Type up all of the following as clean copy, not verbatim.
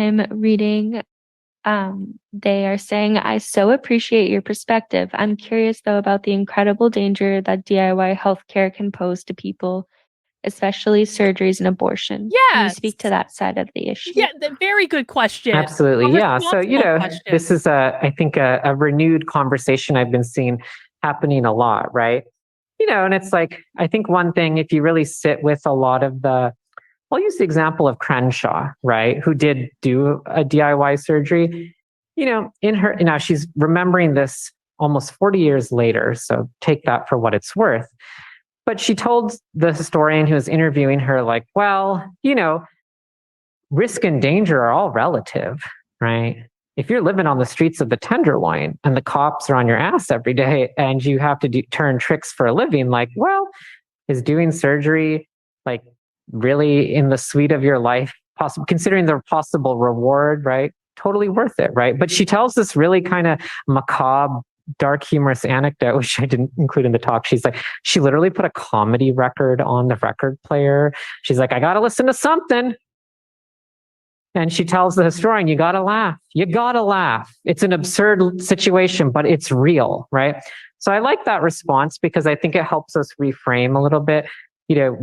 I'm reading, they are saying, I so appreciate your perspective. I'm curious, though, about the incredible danger that DIY healthcare can pose to people, especially surgeries and abortion. Can you speak to Yes. that side of the issue? Yeah, very good question. Absolutely. A Yeah. So, responsible question. this is I think a renewed conversation I've been seeing happening a lot, right? And it's like, I think one thing, if you really sit with a lot of I'll use the example of Crenshaw, right? Who did do a DIY surgery, in her, she's remembering this almost 40 years later. So take that for what it's worth. But she told the historian who was interviewing her, like, well, risk and danger are all relative, right? If you're living on the streets of the Tenderloin and the cops are on your ass every day and you have to turn tricks for a living, like, well, is doing surgery like really in the suite of your life, possible, considering the possible reward, right? Totally worth it, right? But she tells this really kind of macabre, dark, humorous anecdote, which I didn't include in the talk. She's like, she literally put a comedy record on the record player. She's like, I got to listen to something. And she tells the historian, you got to laugh. You got to laugh. It's an absurd situation, but it's real, right? So I like that response because I think it helps us reframe a little bit.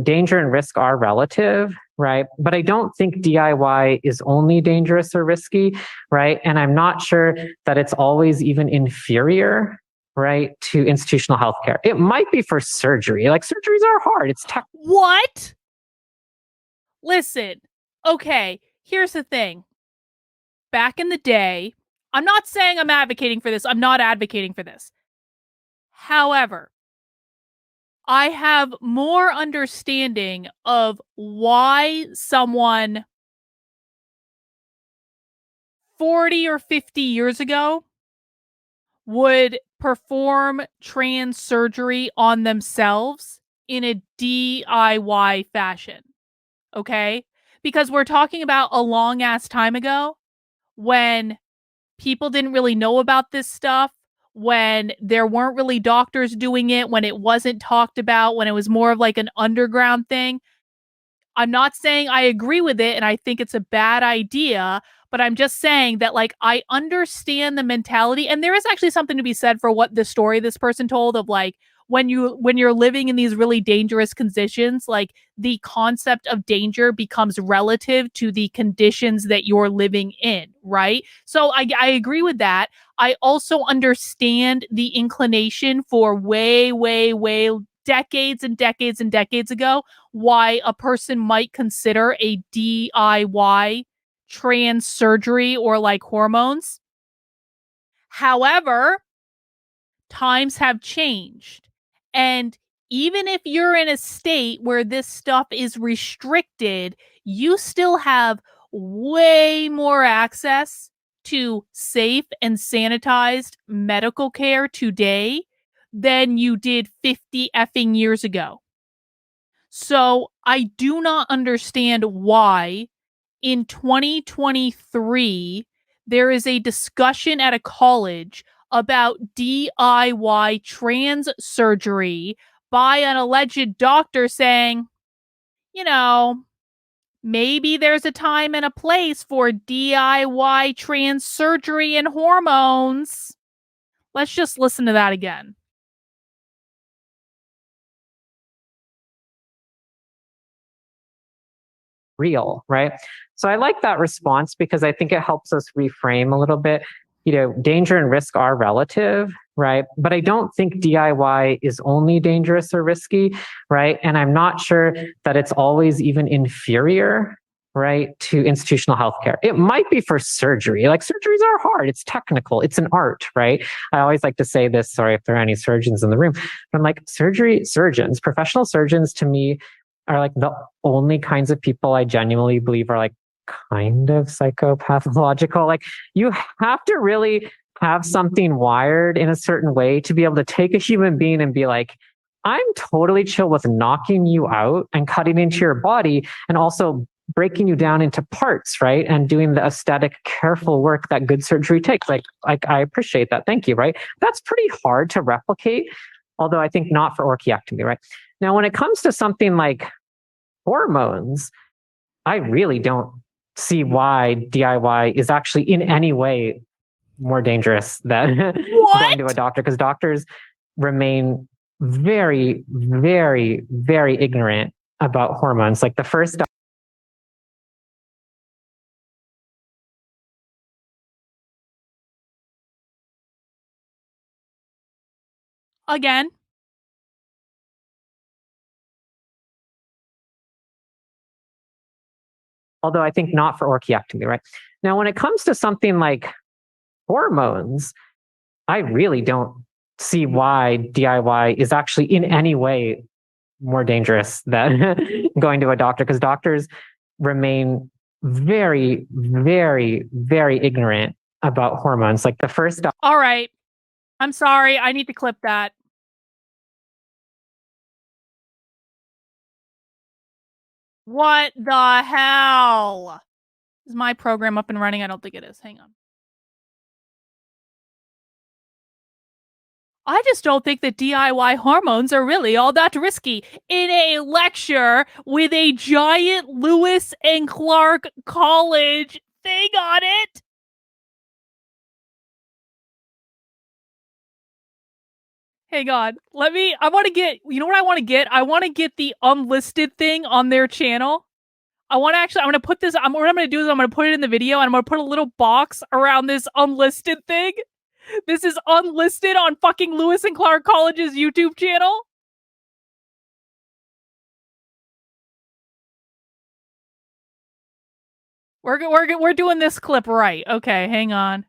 Danger and risk are relative, right? But I don't think DIY is only dangerous or risky, right? And I'm not sure that it's always even inferior, right, to institutional healthcare. It might be for surgery. Like, surgeries are hard. It's tough. What? Listen, okay, here's the thing. Back in the day, I'm not saying I'm advocating for this. I'm not advocating for this. However, I have more understanding of why someone 40 or 50 years ago would perform trans surgery on themselves in a DIY fashion. Okay? Because we're talking about a long ass time ago when people didn't really know about this stuff, when there weren't really doctors doing it, when it wasn't talked about, when it was more of like an underground thing. I'm not saying I agree with it and I think it's a bad idea, but I'm just saying that, like, I understand the mentality, and there is actually something to be said for what the story this person told of, like, when you're living in these really dangerous conditions, like, the concept of danger becomes relative to the conditions that you're living in, right? So I agree with that. I also understand the inclination for way, way, way decades and decades and decades ago why a person might consider a DIY trans surgery or like hormones. However, times have changed. And even if you're in a state where this stuff is restricted, you still have way more access to safe and sanitized medical care today than you did 50 effing years ago. So I do not understand why in 2023 there is a discussion at a college about DIY trans surgery by an alleged doctor saying, you know, maybe there's a time and a place for DIY trans surgery and hormones. Let's just listen to that again. Real, right? So I like that response because I think it helps us reframe a little bit. Danger and risk are relative, right? But I don't think DIY is only dangerous or risky, right? And I'm not sure that it's always even inferior, right, to institutional healthcare. It might be for surgery. Like, surgeries are hard. It's technical. It's an art, right? I always like to say this, sorry if there are any surgeons in the room, but I'm like, surgeons, professional surgeons to me are like the only kinds of people I genuinely believe are like kind of psychopathological. Like, you have to really have something wired in a certain way to be able to take a human being and be like, I'm totally chill with knocking you out and cutting into your body and also breaking you down into parts, right? And doing the aesthetic, careful work that good surgery takes. Like I appreciate that. Thank you, right? That's pretty hard to replicate, although I think not for orchiectomy, right? Now, when it comes to something like hormones, I really don't see why DIY is actually in any way more dangerous than going to a What? doctor, because doctors remain very, very, very ignorant about hormones. Like the first Again. although I think not for orchiectomy, right? Now, when it comes to something like hormones, I really don't see why DIY is actually in any way more dangerous than going to a doctor, because doctors remain very, very, very ignorant about hormones. Like the first All right. I'm sorry. I need to clip that. What the hell? Is my program up and running? I don't think it is. Hang on. I just don't think that DIY hormones are really all that risky. In a lecture with a giant Lewis and Clark College thing on it. Hang on. I want to get, you know what I want to get? I want to get the unlisted thing on their channel. I'm going to put this, what I'm going to do is I'm going to put it in the video and I'm going to put a little box around this unlisted thing. This is unlisted on fucking Lewis and Clark College's YouTube channel. We're doing this clip right. Okay, hang on.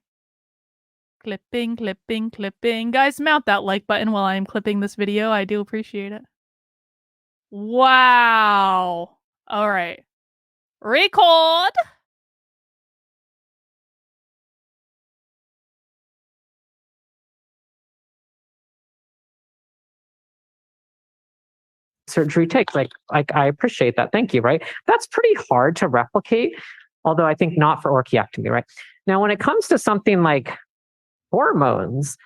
Clipping, clipping, clipping. Guys, mount that like button while I am clipping this video. I do appreciate it. Wow. All right. Record. surgery takes. Like I appreciate that. Thank you. Right. That's pretty hard to replicate, although I think not for orchiectomy. Right. Now, when it comes to something like hormones,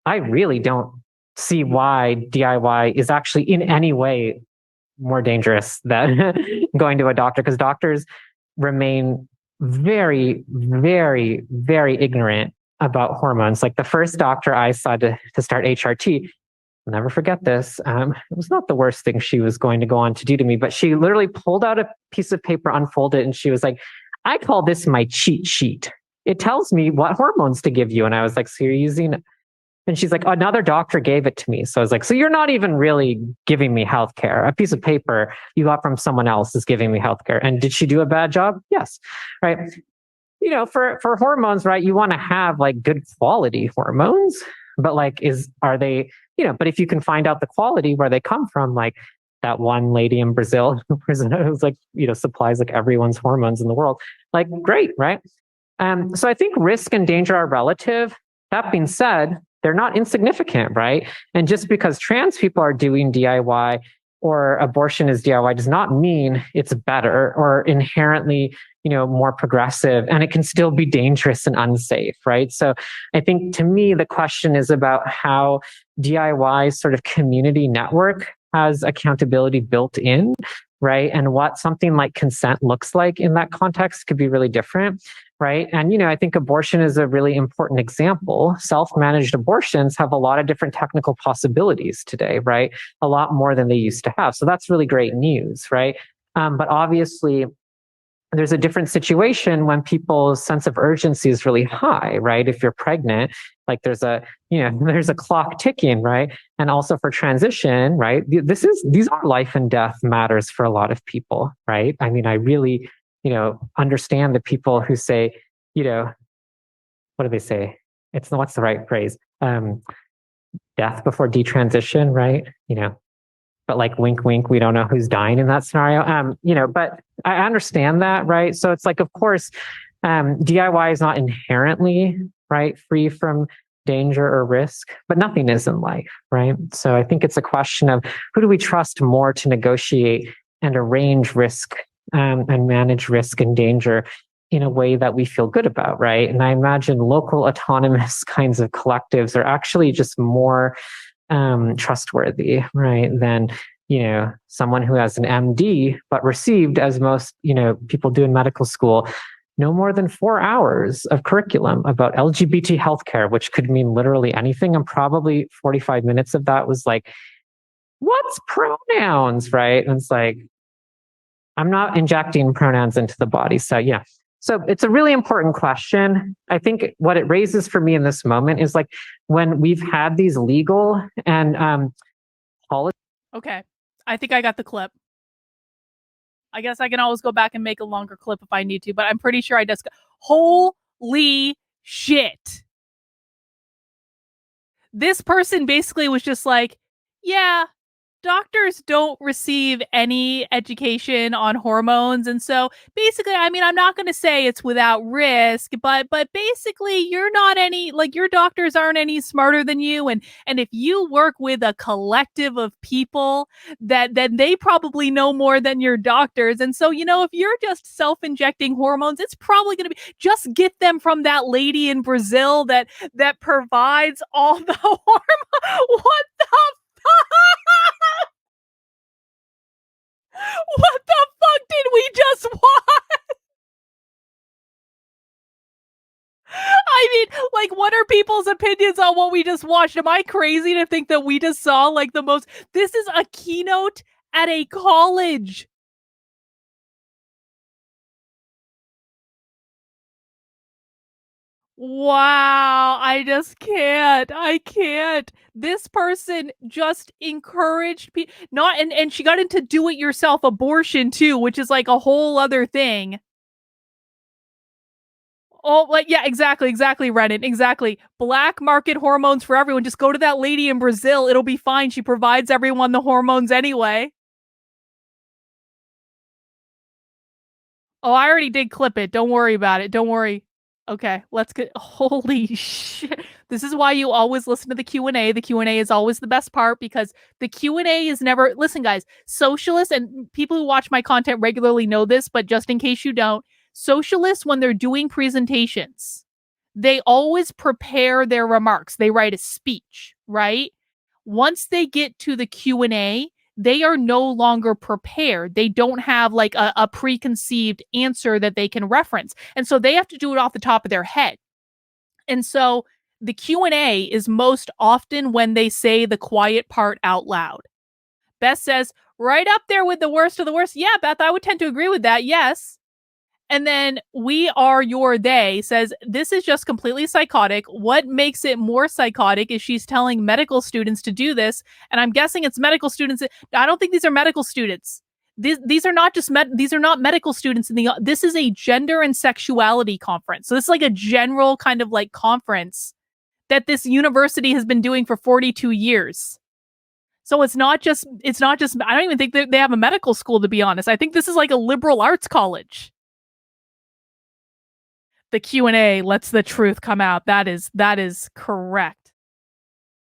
I really don't see why DIY is actually in any way more dangerous than going to a doctor, because doctors remain very, very, very ignorant about hormones. Like the first doctor I saw to start HRT, I'll never forget this. It was not the worst thing she was going to go on to do to me, but she literally pulled out a piece of paper, unfolded, and she was like, I call this my cheat sheet. It tells me what hormones to give you. And I was like, so you're using, and she's like, another doctor gave it to me. So I was like, so you're not even really giving me healthcare. A piece of paper you got from someone else is giving me healthcare. And did she do a bad job? Yes. Right. You know, for hormones, right, you want to have like good quality hormones, but like, are they, you know, but if you can find out the quality where they come from, like that one lady in Brazil who's like, you know, supplies like everyone's hormones in the world, like great, right? So I think risk and danger are relative. That being said, they're not insignificant, right? And just because trans people are doing DIY or abortion is DIY does not mean it's better or inherently, you know, more progressive, and it can still be dangerous and unsafe, right? So I think to me, the question is about how DIY's sort of community network has accountability built in, right? And what something like consent looks like in that context could be really different, right? And, you know, I think abortion is a really important example. Self-managed abortions have a lot of different technical possibilities today, right? A lot more than they used to have. So that's really great news, right? But obviously, there's a different situation when people's sense of urgency is really high, right? If you're pregnant, like there's a, you know, there's a clock ticking, right? And also for transition, right? These are life and death matters for a lot of people, right? I mean, I really, you know, understand the people who say, you know, what do they say? It's not, what's the right phrase? Death before detransition, right? You know, but like wink, wink, we don't know who's dying in that scenario. You know, but I understand that, right? So it's like, of course, DIY is not inherently right free from danger or risk, but nothing is in life, right? So I think it's a question of who do we trust more to negotiate and arrange risk and manage risk and danger in a way that we feel good about, right? And I imagine local autonomous kinds of collectives are actually just more trustworthy, right? Than, someone who has an MD, but received, as most, people do in medical school, no more than 4 hours of curriculum about LGBT healthcare, which could mean literally anything. And probably 45 minutes of that was like, what's pronouns, right? And it's like, I'm not injecting pronouns into the body. So, yeah. So it's a really important question. I think what it raises for me in this moment is like when we've had these legal and policy. Okay. I think I got the clip. I guess I can always go back and make a longer clip if I need to, but I'm pretty sure I just got. Holy shit. This person basically was just like, yeah, doctors don't receive any education on hormones. And so basically, I mean, I'm not going to say it's without risk, but basically you're not any, like, your doctors aren't any smarter than you. And if you work with a collective of people that then they probably know more than your doctors. And so, if you're just self-injecting hormones, it's probably going to be just get them from that lady in Brazil that provides all the hormone. What the What the fuck did we just watch? I mean, like, what are people's opinions on what we just watched? Am I crazy to think that we just saw, like, the most... This is a keynote at a college. Wow, I just can't. I can't. This person just encouraged people, not, and she got into do-it-yourself abortion too, which is like a whole other thing. Oh, like, yeah, exactly, Reddit, exactly. Black market hormones for everyone. Just go to that lady in Brazil. It'll be fine. She provides everyone the hormones anyway. Oh, I already did clip it. Don't worry about it. Don't worry. Okay, let's get... Holy shit. This is why you always listen to the Q&A. The Q&A is always the best part because the Q&A is never... Listen, guys, socialists and people who watch my content regularly know this, but just in case you don't, socialists, when they're doing presentations, they always prepare their remarks. They write a speech, right? Once they get to the Q&A, they are no longer prepared. They don't have like a preconceived answer that they can reference. And so they have to do it off the top of their head. And so the Q&A is most often when they say the quiet part out loud. Beth says, right up there with the worst of the worst. Yeah, Beth, I would tend to agree with that. Yes. And then We Are Your They says, this is just completely psychotic. What makes it more psychotic is she's telling medical students to do this. And I'm guessing it's medical students. I don't think these are medical students. These are not just these are not medical students. This is a gender and sexuality conference. So this is like a general kind of like conference that this university has been doing for 42 years. So it's not just, I don't even think they have a medical school, to be honest. I think this is like a liberal arts college. The Q&A lets the truth come out. That is correct.